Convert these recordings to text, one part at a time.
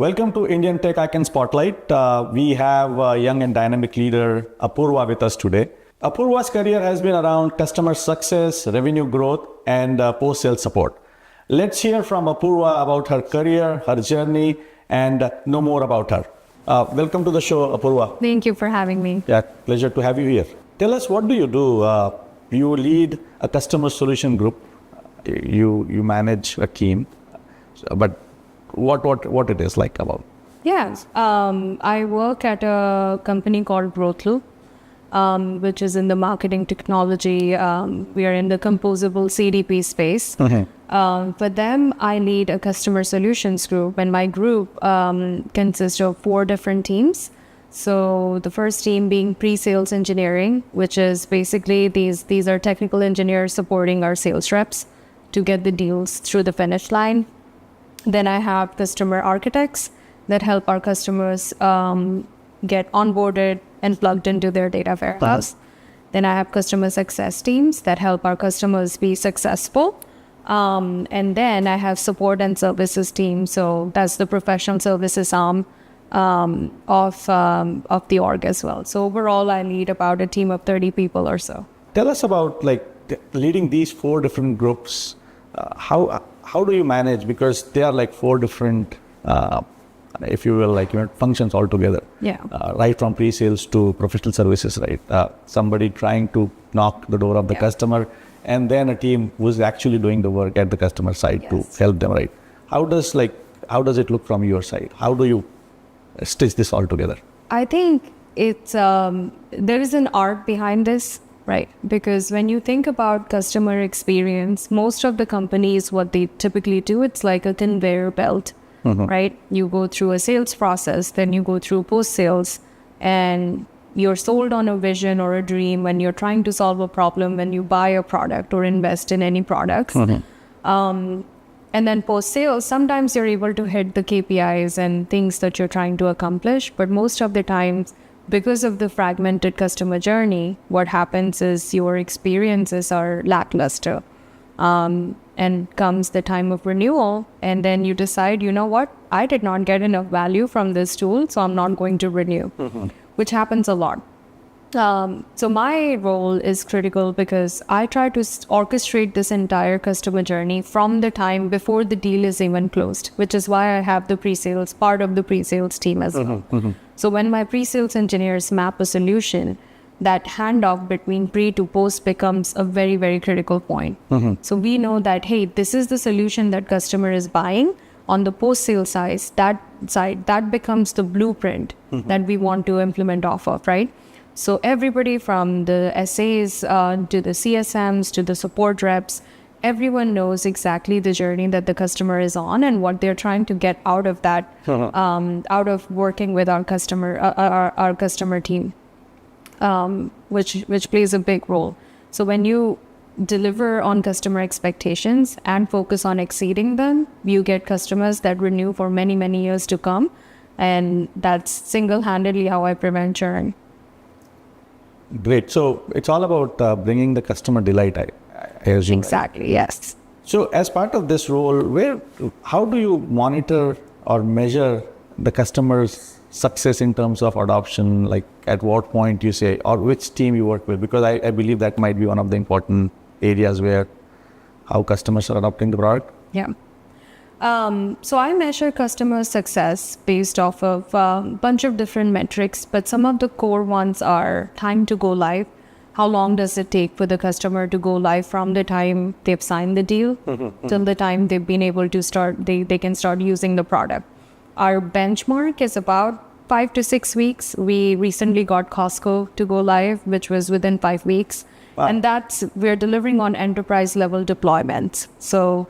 Welcome to Indian Tech Icon Spotlight. We have a young and dynamic leader, Apoorva, with us today. Apoorva's career has been around customer success, revenue growth, and post-sales support. Let's hear from Apoorva about her career, her journey, and know more about her. Welcome to the show, Apoorva. Thank you for having me. Yeah, pleasure to have you here. Tell us, what do? You lead a customer solution group. You manage a team, but what it is like about? Yeah, I work at a company called GrowthLoop, which is in the marketing technology. We are in the composable CDP space. For them, I lead a customer solutions group, and my group consists of 4 different teams. So the first team being pre-sales engineering, which is basically these are technical engineers supporting our sales reps to get the deals through the finish line. Then I have customer architects that help our customers get onboarded and plugged into their data warehouse. Then I have customer success teams that help our customers be successful. And then I have support and services team. So that's the professional services arm of the org as well. So overall, I lead about a team of 30 people or so. Tell us about leading these 4 different groups. How do you manage? Because they are 4 different, if you will, functions altogether. Yeah. Right from pre-sales to professional services, right? Somebody trying to knock the door of the customer, and then a team who's actually doing the work at the customer side to help them, right? How does it look from your side? How do you stitch this all together? I think it's there is an art behind this. Right, because when you think about customer experience, most of the companies, what they typically do, it's like a conveyor belt, right? You go through a sales process, then you go through post-sales, and you're sold on a vision or a dream when you're trying to solve a problem, when you buy a product or invest in any products. And then post-sales, sometimes you're able to hit the KPIs and things that you're trying to accomplish, but most of the times, because of the fragmented customer journey, what happens is your experiences are lackluster. And comes the time of renewal, and then you decide, you know what, I did not get enough value from this tool, so I'm not going to renew, which happens a lot. So my role is critical because I try to orchestrate this entire customer journey from the time before the deal is even closed, which is why I have the pre-sales, part of the pre-sales team as well. So when my pre-sales engineers map a solution, that handoff between pre to post becomes a very, very critical point. So we know that, hey, this is the solution that customer is buying. On the post-sale side, that becomes the blueprint that we want to implement off of, right? So everybody from the SAs to the CSMs to the support reps, everyone knows exactly the journey that the customer is on and what they're trying to get out of that, out of working with our customer team, which plays a big role. So when you deliver on customer expectations and focus on exceeding them, you get customers that renew for many, many years to come. And that's single-handedly how I prevent churn. Great. So it's all about bringing the customer delight, I assume. Exactly, yes. So as part of this role, how do you monitor or measure the customer's success in terms of adoption? Like at what point you say, or which team you work with? Because I believe that might be one of the important areas where how customers are adopting the product. Yeah. So I measure customer success based off of a bunch of different metrics, but some of the core ones are time to go live. How long does it take for the customer to go live from the time they've signed the deal till the time they've been able to start, they can start using the product. Our benchmark is about 5 to 6 weeks. We recently got Costco to go live, which was within 5 weeks. Wow. And we're delivering on enterprise level deployments. So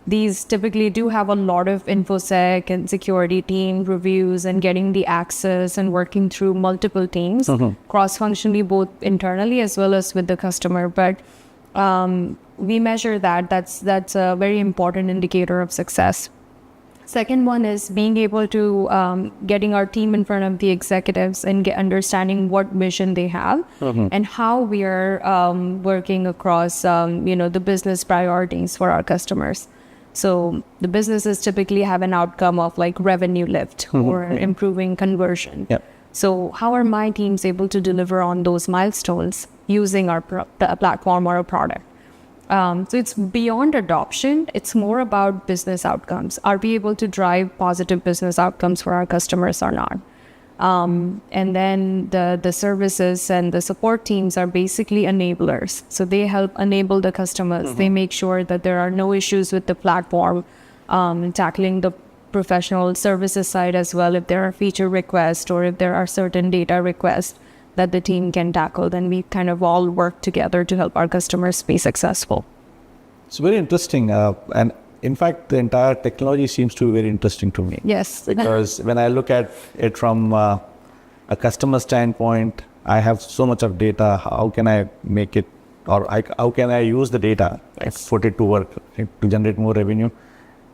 these typically do have a lot of InfoSec and security team reviews and getting the access and working through multiple teams, cross-functionally, both internally as well as with the customer. But we measure that. That's a very important indicator of success. Second one is being able to getting our team in front of the executives and understanding what vision they have and how we are working across the business priorities for our customers. So the businesses typically have an outcome of like revenue lift or improving conversion. Yep. So how are my teams able to deliver on those milestones using our platform or a product? So it's beyond adoption. It's more about business outcomes. Are we able to drive positive business outcomes for our customers or not? And then the services and the support teams are basically enablers. So they help enable the customers. They make sure that there are no issues with the platform, tackling the professional services side as well. If there are feature requests or if there are certain data requests that the team can tackle, then we kind of all work together to help our customers be successful. It's very interesting. And in fact, the entire technology seems to be very interesting to me. Yes. Because when I look at it from a customer standpoint, I have so much of data. How can I make it, or how can I use the data, put it to work to generate more revenue?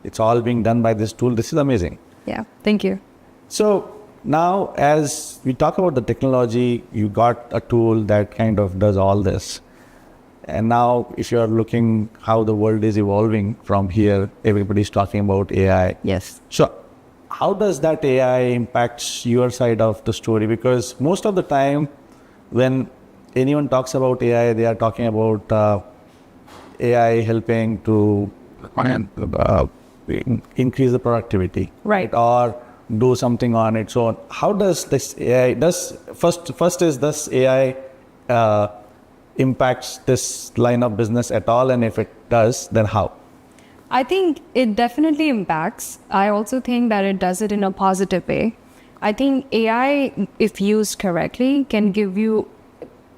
It's all being done by this tool. This is amazing. Yeah, thank you. So now as we talk about the technology, you got a tool that kind of does all this. And now if you're looking how the world is evolving from here, everybody's talking about AI. Yes. So how does that AI impact your side of the story? Because most of the time when anyone talks about AI, they are talking about AI helping to increase the productivity. Right. Or do something on its own. How does this AI, first is this AI impacts this line of business at all? And if it does, then how? I think it definitely impacts. I also think that it does it in a positive way. I think AI, if used correctly, can give you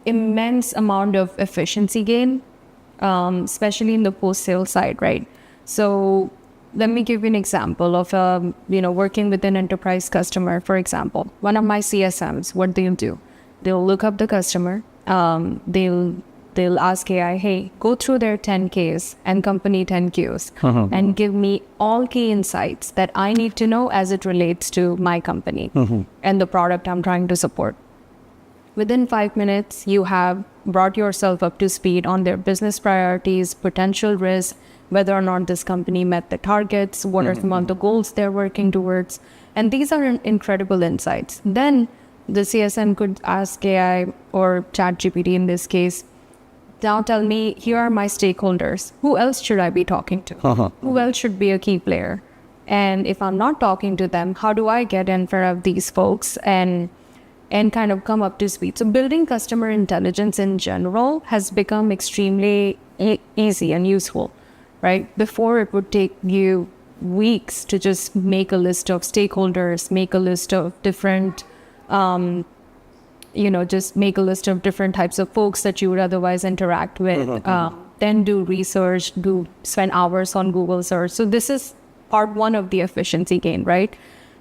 immense amount of efficiency gain, especially in the post-sale side, right? So let me give you an example of, working with an enterprise customer, for example. One of my CSMs, what they'll do, they'll look up the customer, they'll ask AI, hey, go through their 10Ks and company 10Qs and give me all key insights that I need to know as it relates to my company and the product I'm trying to support. Within 5 minutes, you have brought yourself up to speed on their business priorities, potential risks, whether or not this company met the targets, what are some of the goals they're working towards. And these are incredible insights. Then the CSM could ask AI or ChatGPT in this case, now tell me, here are my stakeholders. Who else should I be talking to? Who else should be a key player? And if I'm not talking to them, how do I get in front of these folks and kind of come up to speed? So building customer intelligence in general has become extremely easy and useful, right? Before it would take you weeks to just make a list of stakeholders, make a list of different, just make a list of different types of folks that you would otherwise interact with, then do research, spend hours on Google search. So this is part one of the efficiency gain, right?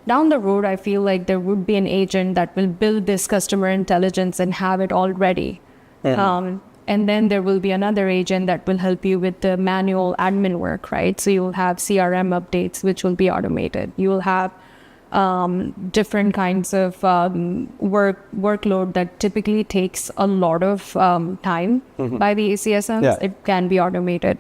Down the road, I feel like there would be an agent that will build this customer intelligence and have it all ready. And then there will be another agent that will help you with the manual admin work, right? So you'll have CRM updates, which will be automated. You will have different kinds of workload that typically takes a lot of time by the ACSMs. Yeah. It can be automated.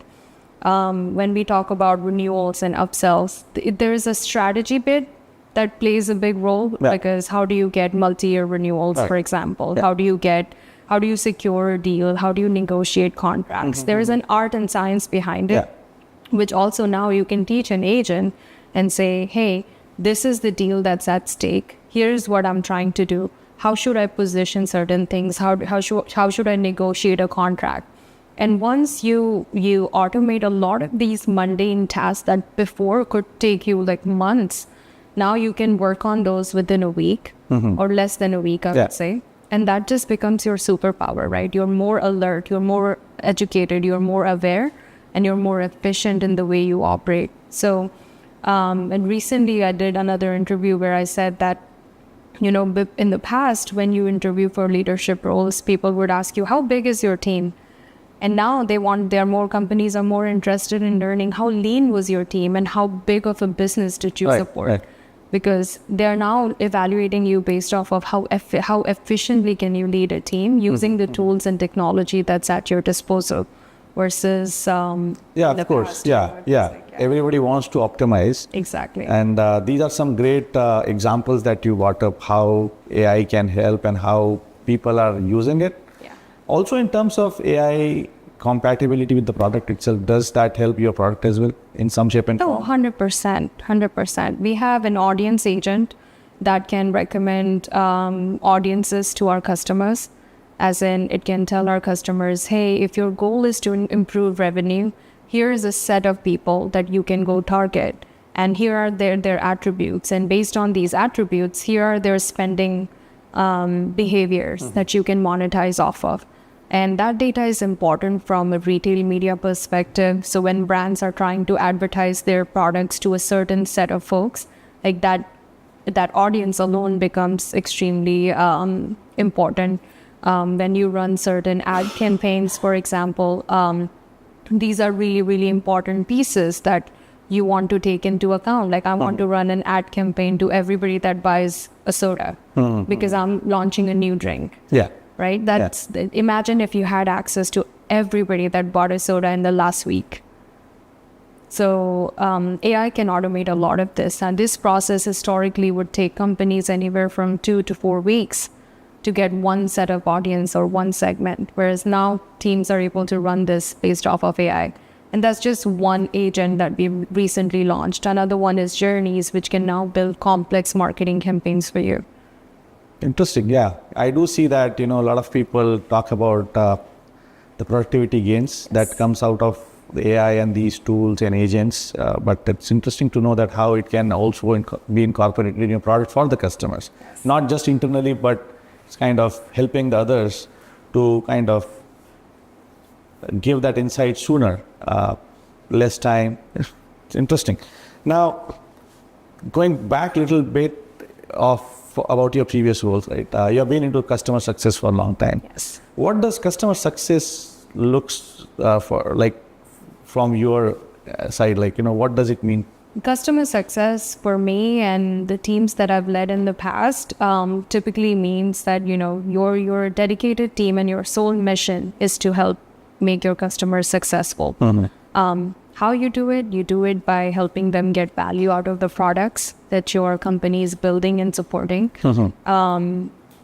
When we talk about renewals and upsells, there is a strategy bit that plays a big role, because how do you get multi-year renewals, for example? How do you secure a deal? How do you negotiate contracts? There is an art and science behind it, which also now you can teach an agent and say, hey, this is the deal that's at stake. Here's what I'm trying to do. How should I position certain things? How should I negotiate a contract? And once you automate a lot of these mundane tasks that before could take you like months, now you can work on those within a week or less than a week, I would say. And that just becomes your superpower, right? You're more alert, you're more educated, you're more aware, and you're more efficient in the way you operate. So, and recently I did another interview where I said that, in the past, when you interview for leadership roles, people would ask you, how big is your team? And now more companies are more interested in learning how lean was your team and how big of a business did you support? Right. Because they're now evaluating you based off of how efficiently can you lead a team using the tools and technology that's at your disposal versus of course. Past, everybody wants to optimize. Exactly. And these are some great examples that you brought up, how AI can help and how people are using it. Yeah. Also, in terms of AI compatibility with the product itself, does that help your product as well in some shape and Oh, form? 100%. 100%. We have an audience agent that can recommend audiences to our customers. As in, it can tell our customers, hey, if your goal is to improve revenue, here is a set of people that you can go target. And here are their attributes. And based on these attributes, here are their spending behaviors that you can monetize off of. And that data is important from a retail media perspective. So when brands are trying to advertise their products to a certain set of folks, like that audience alone becomes extremely important. When you run certain ad campaigns, for example, these are really, really important pieces that you want to take into account. Like I want to run an ad campaign to everybody that buys a soda because I'm launching a new drink. Yeah. Right? Imagine if you had access to everybody that bought a soda in the last week. So AI can automate a lot of this. And this process historically would take companies anywhere from 2 to 4 weeks to get one set of audience or one segment. Whereas now teams are able to run this based off of AI. And that's just one agent that we recently launched. Another one is Journeys, which can now build complex marketing campaigns for you. Interesting. Yeah, I do see that, a lot of people talk about the productivity gains that comes out of the AI and these tools and agents. But it's interesting to know that how it can also be incorporated in your product for the customers, not just internally, but it's kind of helping the others to kind of give that insight sooner, less time. It's interesting. Now, going back a little bit about your previous roles, right? You have been into customer success for a long time. Yes. What does customer success looks for like from your side? Like, what does it mean? Customer success for me and the teams that I've led in the past typically means that, your dedicated team and your sole mission is to help make your customers successful. How you do it by helping them get value out of the products that your company is building and supporting.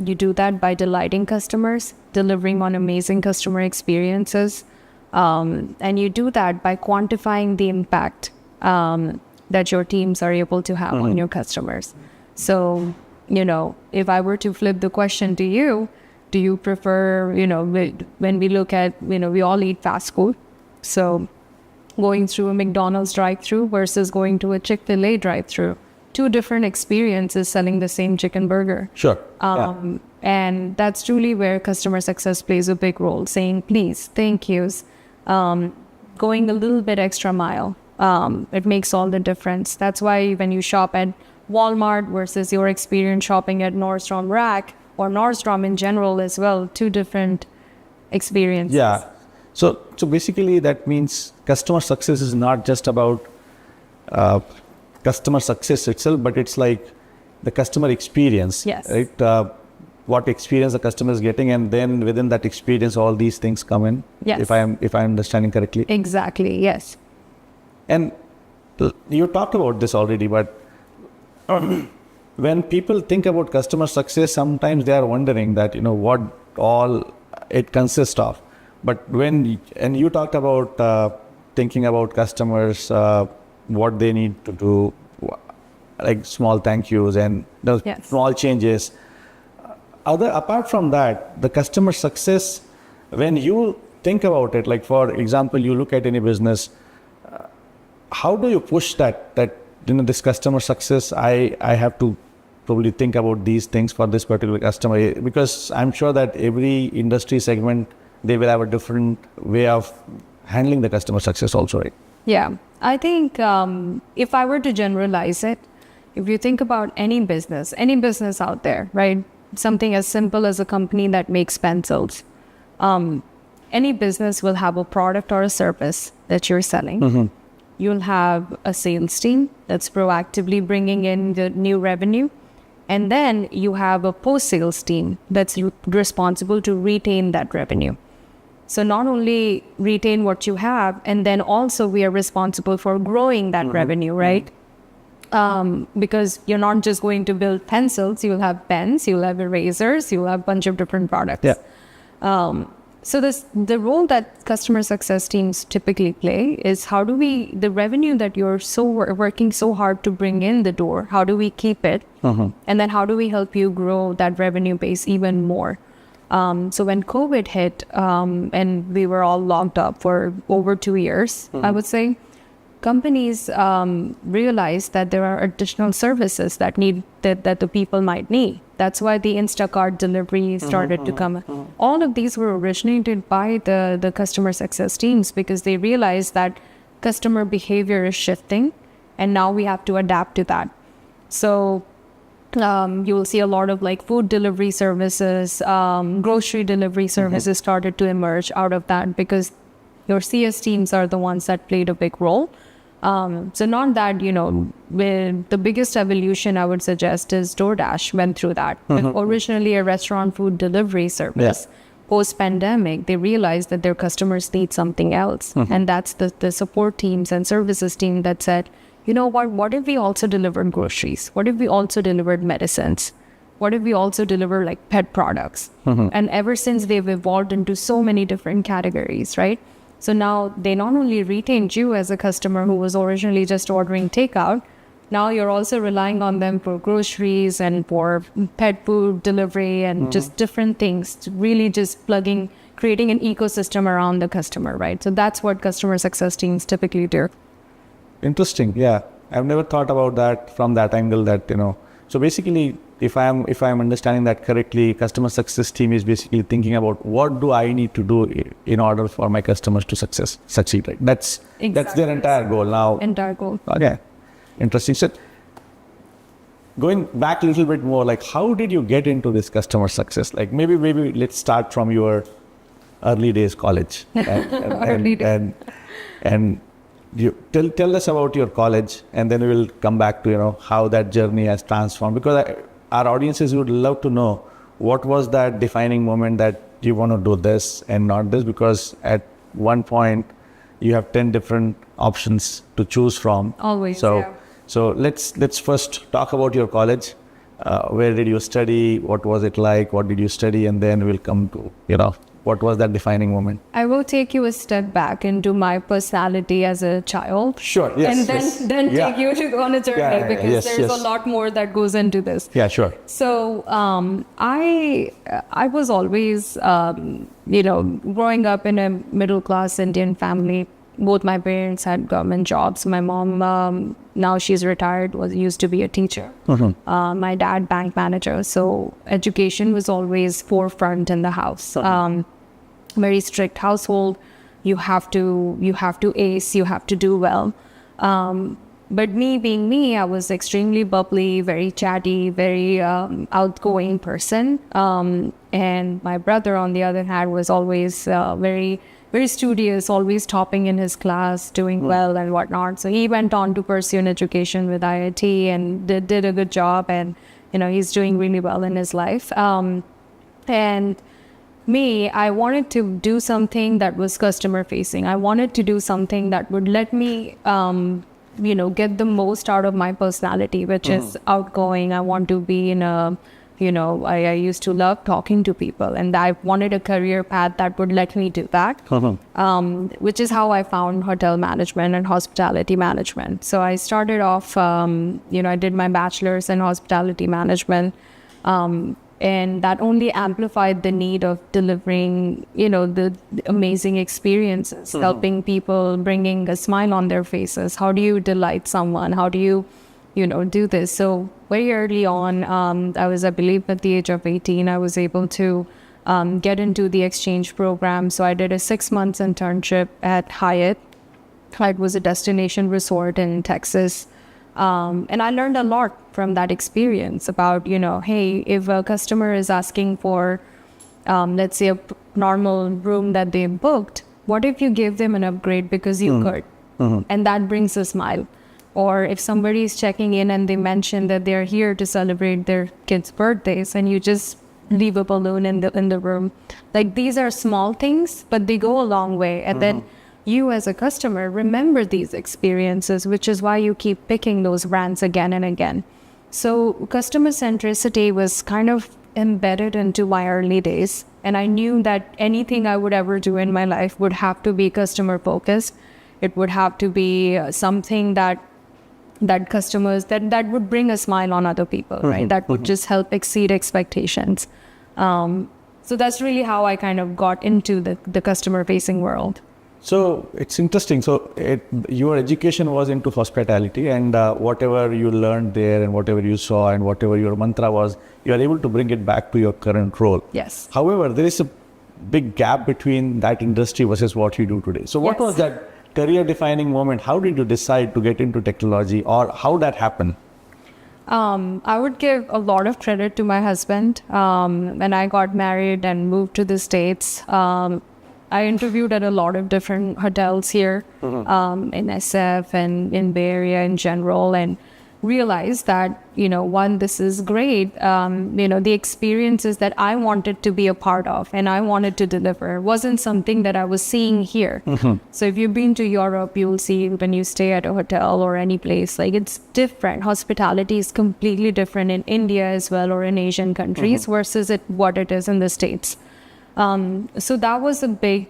You do that by delighting customers, delivering on amazing customer experiences. And you do that by quantifying the impact that your teams are able to have on your customers. So, if I were to flip the question to you, do you prefer, when we look at, we all eat fast food. So going through a McDonald's drive-thru versus going to a Chick-fil-A drive-thru, two different experiences selling the same chicken burger. Sure. And that's truly where customer success plays a big role, saying please, thank yous, going a little bit extra mile. It makes all the difference. That's why when you shop at Walmart versus your experience shopping at Nordstrom Rack or Nordstrom in general as well, two different experiences. Yeah. So basically that means customer success is not just about customer success itself, but it's like the customer experience. Yes. Right? What experience the customer is getting, and then within that experience, all these things come in. Yes. If I'm understanding correctly. Exactly. Yes. And you talked about this already, but when people think about customer success, sometimes they are wondering that, what all it consists of. But and you talked about thinking about customers, what they need to do, like small thank yous and Yes. small changes. Apart from that, the customer success, when you think about it, like for example, you look at any business, how do you push that this customer success? I have to probably think about these things for this particular customer, because I'm sure that every industry segment, they will have a different way of handling the customer success also, right? Yeah. I think if I were to generalize it, if you think about any business out there, right? Something as simple as a company that makes pencils. Any business will have a product or a service that you're selling. You'll have a sales team that's proactively bringing in the new revenue. And then you have a post-sales team that's responsible to retain that revenue. So not only retain what you have, and then also we are responsible for growing that revenue, right? Because you're not just going to build pencils, you'll have pens, you'll have erasers, you'll have a bunch of different products. Yeah. So the role that customer success teams typically play is how do we, the revenue that you're working so hard to bring in the door, how do we keep it? And then how do we help you grow that revenue base even more? So when COVID hit and we were all locked up for over 2 years, I would say, companies realized that there are additional services that the people might need. That's why the Instacart delivery started to come. All of these were originated by the customer success teams because they realized that customer behavior is shifting and now we have to adapt to that. So you will see a lot of like food delivery services, grocery delivery services started to emerge out of that because your CS teams are the ones that played a big role. So not that, with the biggest evolution I would suggest is DoorDash went through that. Originally a restaurant food delivery service. Post-pandemic, they realized that their customers need something else. And that's the support teams and services team that said, you know what if we also delivered groceries? What if we also delivered medicines? What if we also deliver like pet products? And ever since they've evolved into so many different categories, right? So now they not only retained you as a customer who was originally just ordering takeout, now you're also relying on them for groceries and for pet food delivery and just different things, to really just creating an ecosystem around the customer, right? So that's what customer success teams typically do. Interesting. Yeah. I've never thought about that from that angle that, so basically if I'm understanding that correctly, customer success team is basically thinking about what do I need to do in order for my customers to succeed, right? That's their entire goal now. Entire goal. Okay. Interesting. So going back a little bit more, like how did you get into this customer success? Like maybe let's start from your early days college. And you tell us about your college, and then we will come back to how that journey has transformed, because our audiences would love to know what was that defining moment that you want to do this and not this, because at one point you have 10 different options to choose from. Always. So let's first talk about your college. Where did you study? What was it like? What did you study? And then we'll come to what was that defining moment? I will take you a step back into my personality as a child. Sure, yes. And then take you on a journey because there's a lot more that goes into this. Yeah, sure. So I was always, growing up in a middle-class Indian family. Both my parents had government jobs. My mom, now she's retired, used to be a teacher. My dad, bank manager. So education was always forefront in the house. Very strict household. You have to ace. You have to do well. But me being me, I was extremely bubbly, very chatty, very outgoing person. And my brother, on the other hand, was always very studious, always topping in his class, doing well and whatnot. So he went on to pursue an education with IIT and did a good job, and he's doing really well in his life. And me, I wanted to do something that was customer facing. I wanted to do something that would let me get the most out of my personality, which is outgoing. I want to be in a I used to love talking to people, and I wanted a career path that would let me do that, which is how I found hotel management and hospitality management. So I started off, I did my bachelor's in hospitality management, and that only amplified the need of delivering, the amazing experiences, helping people, bringing a smile on their faces. How do you delight someone? How do you do this? So very early on, I believe at the age of 18, I was able to get into the exchange program. So I did a 6 months internship at Hyatt. It was a destination resort in Texas. And I learned a lot from that experience about, hey, if a customer is asking for, let's say, a normal room that they booked, what if you give them an upgrade because you could? And that brings a smile. Or if somebody is checking in and they mention that they're here to celebrate their kids' birthdays, and you just leave a balloon in the room. Like, these are small things, but they go a long way. And then you as a customer remember these experiences, which is why you keep picking those brands again and again. So customer centricity was kind of embedded into my early days. And I knew that anything I would ever do in my life would have to be customer focused. It would have to be something that customers, that would bring a smile on other people, right? That would just help exceed expectations. So that's really how I kind of got into the customer facing world. So it's interesting. So your education was into hospitality, and whatever you learned there and whatever you saw and whatever your mantra was, you are able to bring it back to your current role. Yes. However, there is a big gap between that industry versus what you do today. So what was that career defining moment? How did you decide to get into technology, or how that happened? I would give a lot of credit to my husband. When I got married and moved to the States, I interviewed at a lot of different hotels here in SF and in Bay Area in general, and realized that, one, this is great. The experiences that I wanted to be a part of and I wanted to deliver wasn't something that I was seeing here. So if you've been to Europe, you'll see when you stay at a hotel or any place, like, it's different. Hospitality is completely different in India as well, or in Asian countries versus what it is in the States. So that was a big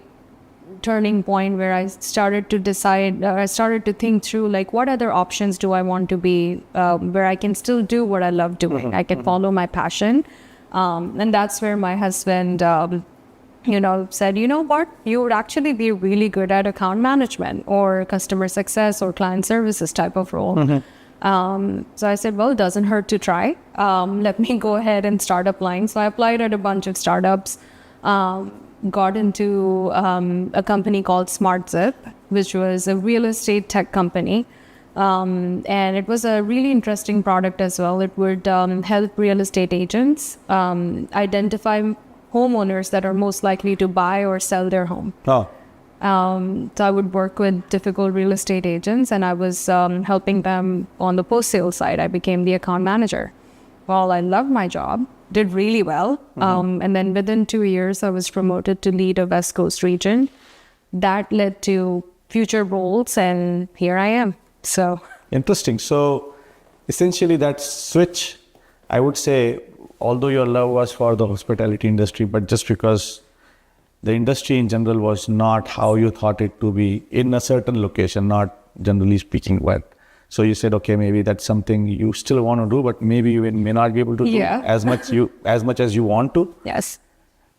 turning point where I started to decide, I started to think through, like, what other options do I want to be, where I can still do what I love doing. I can follow my passion. And that's where my husband, said, you know what, you would actually be really good at account management or customer success or client services type of role. So I said, well, it doesn't hurt to try. Let me go ahead and start applying. So I applied at a bunch of startups. Got into a company called SmartZip, which was a real estate tech company. And it was a really interesting product as well. It would help real estate agents identify homeowners that are most likely to buy or sell their home. So I would work with difficult real estate agents, and I was helping them on the post-sale side. I became the account manager. Well, I loved my job, did really well. And then within 2 years, I was promoted to lead a West Coast region. That led to future roles, and here I am. So interesting. So essentially that switch, I would say, although your love was for the hospitality industry, but just because the industry in general was not how you thought it to be in a certain location, not generally speaking, so you said, okay, maybe that's something you still want to do, but maybe you may not be able to do as much as you want to. Yes.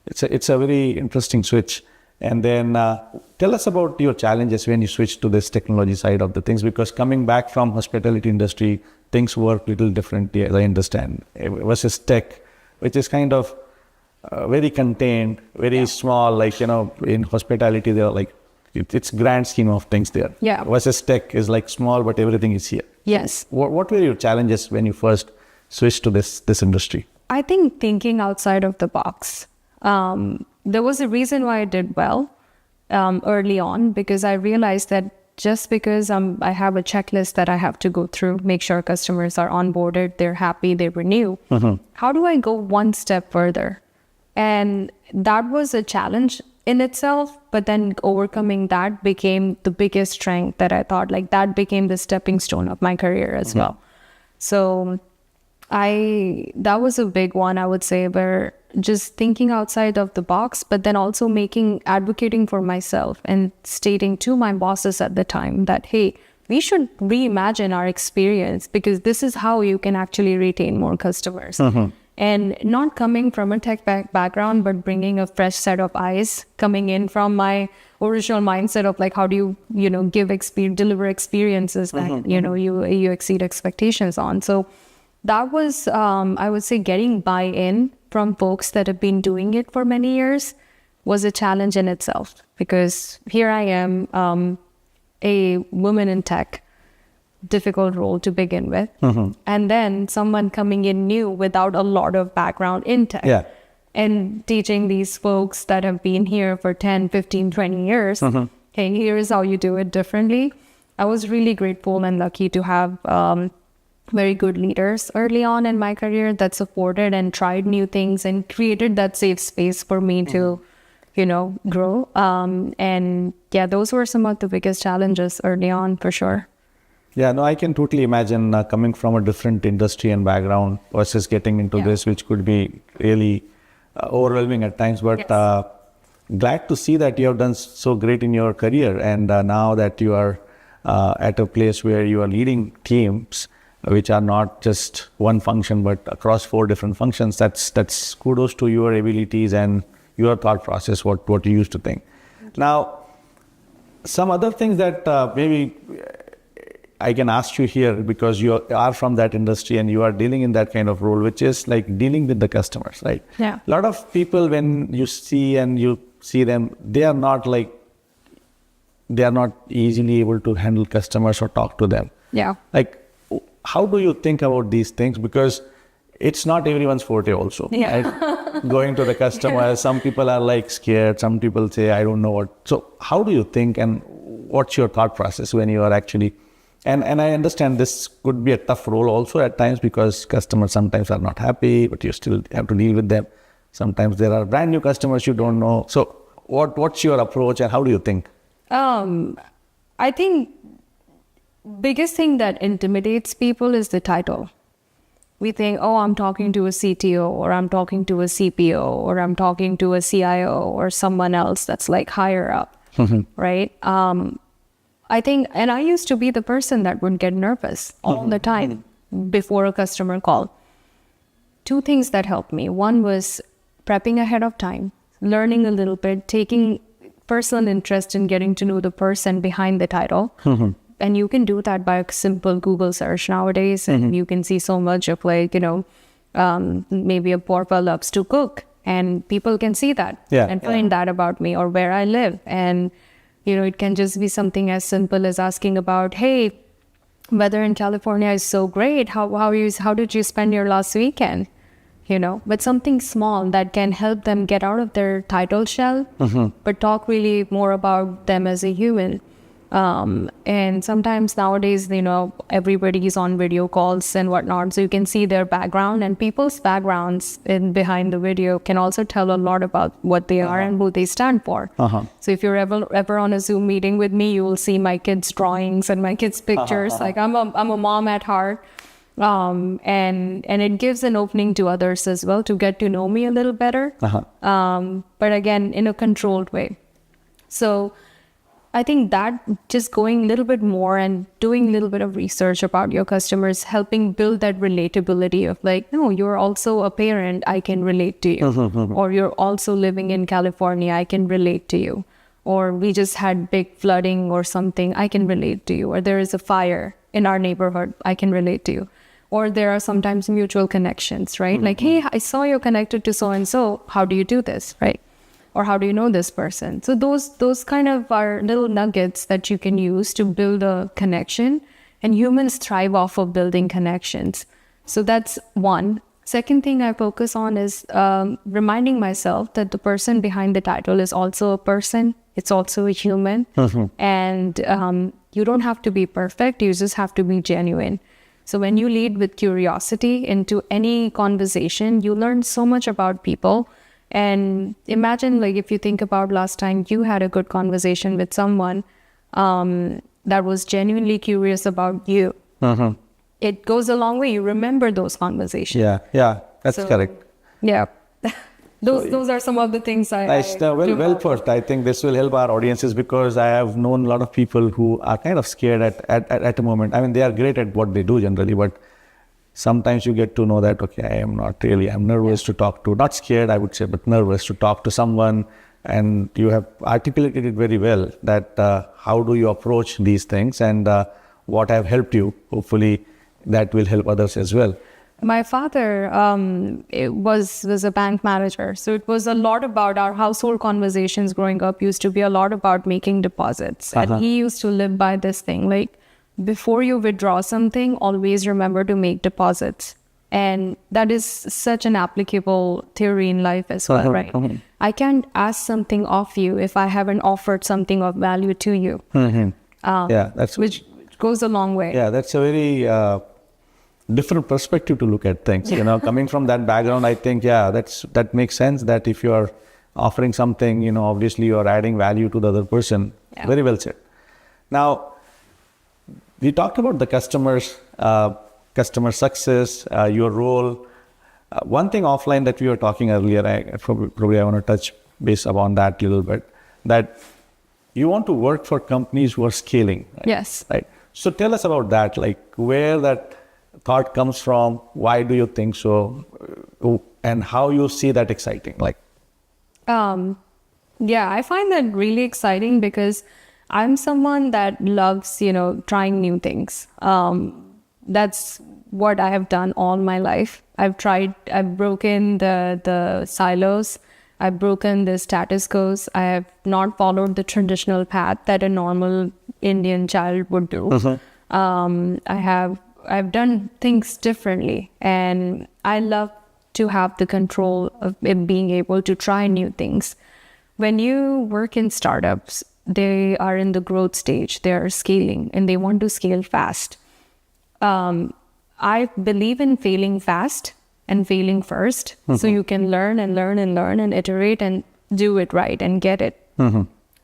It's a very interesting switch. And then tell us about your challenges when you switched to this technology side of the things, because coming back from hospitality industry, things work a little differently, as I understand, versus tech, which is kind of very contained, very small, like, in hospitality, they're like, it's grand scheme of things there. Yeah. Versus tech is like small, but everything is here. Yes. What were your challenges when you first switched to this industry? I think thinking outside of the box. There was a reason why I did well early on, because I realized that just because I have a checklist that I have to go through, make sure customers are onboarded, they're happy, they renew. How do I go one step further? And that was a challenge in itself, but then overcoming that became the biggest strength that I thought, like, that became the stepping stone of my career as well. So that was a big one, I would say, where just thinking outside of the box, but then also advocating for myself and stating to my bosses at the time that, hey, we should reimagine our experience, because this is how you can actually retain more customers. And not coming from a tech background, but bringing a fresh set of eyes, coming in from my original mindset of, like, how do you, deliver experiences that, you exceed expectations on. So that was, I would say, getting buy-in from folks that have been doing it for many years was a challenge in itself, because here I am, a woman in tech, difficult role to begin with. And then someone coming in new without a lot of background in tech and teaching these folks that have been here for 10, 15, 20 years, hey, here's how you do it differently. I was really grateful and lucky to have very good leaders early on in my career that supported and tried new things and created that safe space for me to, grow. And yeah, those were some of the biggest challenges early on for sure. Yeah, no, I can totally imagine coming from a different industry and background versus getting into this, which could be really overwhelming at times. But glad to see that you have done so great in your career. And now that you are at a place where you are leading teams, which are not just one function, but across 4 different functions, that's kudos to your abilities and your thought process, what you used to think. Now, some other things that maybe I can ask you here, because you are from that industry and you are dealing in that kind of role, which is like dealing with the customers, right? Yeah. A lot of people, when you see them, they are not easily able to handle customers or talk to them. Yeah. Like, how do you think about these things? Because it's not everyone's forte also. Yeah. Right? Going to the customer, some people are like scared. Some people say, I don't know what. So how do you think, and what's your thought process when you are actually, and I understand this could be a tough role also at times, because customers sometimes are not happy, but you still have to deal with them. Sometimes there are brand new customers you don't know. So what's your approach and how do you think? I think biggest thing that intimidates people is the title. We think, oh, I'm talking to a CTO, or I'm talking to a CPO, or I'm talking to a CIO, or someone else that's like higher up, right? I think, and I used to be the person that would get nervous all the time before a customer call. 2 things that helped me. One was prepping ahead of time, learning a little bit, taking personal interest in getting to know the person behind the title. And you can do that by a simple Google search nowadays. And you can see so much of maybe Apoorva loves to cook, and people can see that and find that about me, or where I live. And, it can just be something as simple as asking about, hey, weather in California is so great. How did you spend your last weekend? But something small that can help them get out of their title shell, but talk really more about them as a human. And sometimes nowadays, everybody's on video calls and whatnot, so you can see their background, and people's backgrounds behind the video can also tell a lot about what they are and who they stand for. So if you're ever on a Zoom meeting with me, you will see my kids' drawings and my kids' pictures. Like I'm a mom at heart. And it gives an opening to others as well to get to know me a little better. But again, in a controlled way. So I think that just going a little bit more and doing a little bit of research about your customers, helping build that relatability of like, no, you're also a parent, I can relate to you. Or you're also living in California, I can relate to you. Or we just had big flooding or something, I can relate to you. Or there is a fire in our neighborhood, I can relate to you. Or there are sometimes mutual connections, right? Like, hey, I saw you're connected to so-and-so, how do you do this, right? Or how do you know this person? So those kind of are little nuggets that you can use to build a connection. And humans thrive off of building connections. So that's one. Second thing I focus on is reminding myself that the person behind the title is also a person. It's also a human. And you don't have to be perfect. You just have to be genuine. So when you lead with curiosity into any conversation, you learn so much about people. And imagine, like, if you think about last time you had a good conversation with someone that was genuinely curious about you. It goes a long way. You remember those conversations. Yeah, that's correct. Yeah. Those are some of the things well put. I think this will help our audiences, because I have known a lot of people who are kind of scared at the moment. I mean, they are great at what they do generally, but sometimes you get to know that, okay, I'm nervous to talk to, not scared, I would say, but nervous to talk to someone. And you have articulated it very well, that how do you approach these things, and what have helped you. Hopefully that will help others as well. My father was a bank manager. So it was a lot about our household conversations growing up used to be a lot about making deposits. And he used to live by this thing, like, before you withdraw something, always remember to make deposits. And that is such an applicable theory in life as well, right? I can't ask something of you if I haven't offered something of value to you. Which goes a long way. Yeah, that's a very different perspective to look at things. Coming from that background, I think, that makes sense, that if you're offering something, obviously you're adding value to the other person. Yeah. Very well said. Now, we talked about the customers, customer success, your role. One thing offline that we were talking earlier, I want to touch base upon that a little bit, that you want to work for companies who are scaling. Right? Yes. Right. So tell us about that, like where that thought comes from, why do you think so, and how you see that exciting? I find that really exciting because I'm someone that loves, trying new things. That's what I have done all my life. I've broken the silos. I've broken the status quos. I have not followed the traditional path that a normal Indian child would do. I've done things differently, and I love to have the control of being able to try new things. When you work in startups, they are in the growth stage, they are scaling, and they want to scale fast. I believe in failing fast and failing first, so you can learn and learn and learn and iterate and do it right and get it.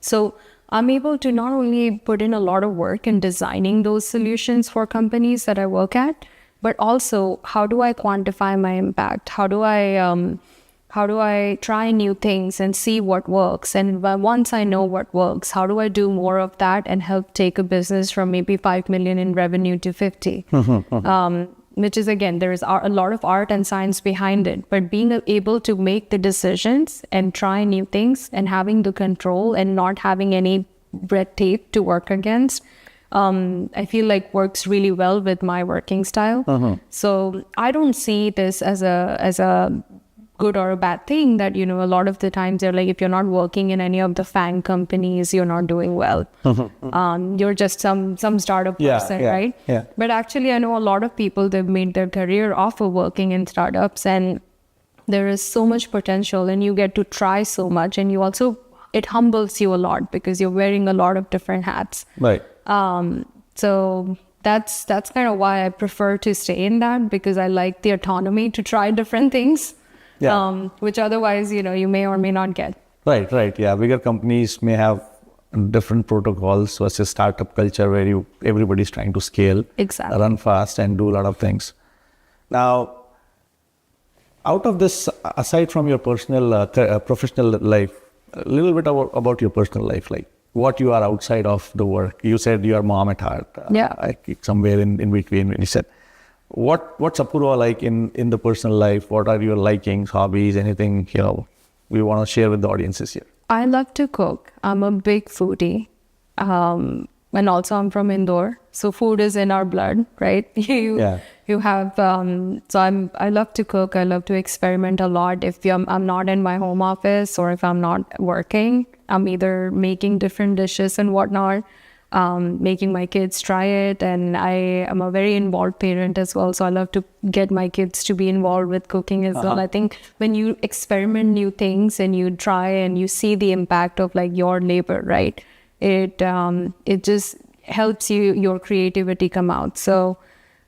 So I'm able to not only put in a lot of work in designing those solutions for companies that I work at, but also how do I quantify my impact? How do I try new things and see what works? And once I know what works, how do I do more of that and help take a business from maybe 5 million in revenue to 50? Which is, again, there is a lot of art and science behind it, but being able to make the decisions and try new things and having the control and not having any red tape to work against, I feel like works really well with my working style. So I don't see this as a good or a bad thing, that a lot of the times they're like, if you're not working in any of the FANG companies, you're not doing well. You're just some startup person, right? Yeah. But actually, I know a lot of people, they've made their career off of working in startups, and there is so much potential, and you get to try so much, and it humbles you a lot because you're wearing a lot of different hats. Right. So that's kind of why I prefer to stay in that, because I like the autonomy to try different things. Which otherwise, you may or may not get. Right. Yeah. Bigger companies may have different protocols versus startup culture where everybody's trying to scale, exactly, run fast and do a lot of things. Now, out of this, aside from your personal, professional life, a little bit about your personal life, like what you are outside of the work. You said you are mom at heart. Somewhere in between when you said. What's Apoorva like in the personal life? What are your likings, hobbies, anything we want to share with the audiences here? I love to cook. I'm a big foodie. And also I'm from Indore, so food is in our blood, right? You have I love to cook. I love to experiment a lot. If I'm not in my home office or if I'm not working, I'm either making different dishes and whatnot, making my kids try it. And I am a very involved parent as well, so I love to get my kids to be involved with cooking as well. I think when you experiment new things and you try and you see the impact of like your labor, right, it just helps your creativity come out. So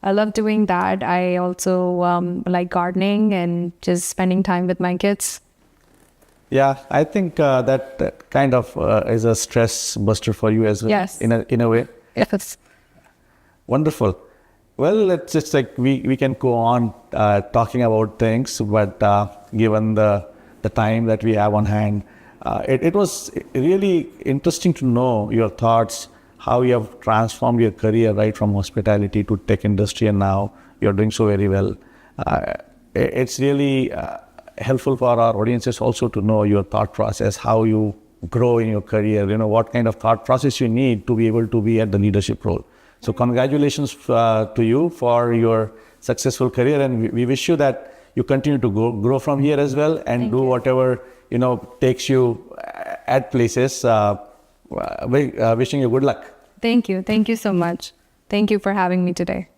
I love doing that. I also like gardening and just spending time with my kids. Yeah, I think that kind of is a stress buster for you as well. Yes. In a way. Yes. Wonderful. Well, it's just like we can go on talking about things, but given the time that we have on hand, it was really interesting to know your thoughts, how you have transformed your career right from hospitality to tech industry, and now you're doing so very well. It's really helpful for our audiences also to know your thought process, how you grow in your career, what kind of thought process you need to be able to be at the leadership role. So congratulations to you for your successful career, and we wish you that you continue to grow from here as well, and do whatever takes you at places. Wishing you good luck. Thank you so much. Thank you for having me today.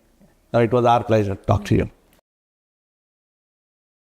It was our pleasure to talk to you.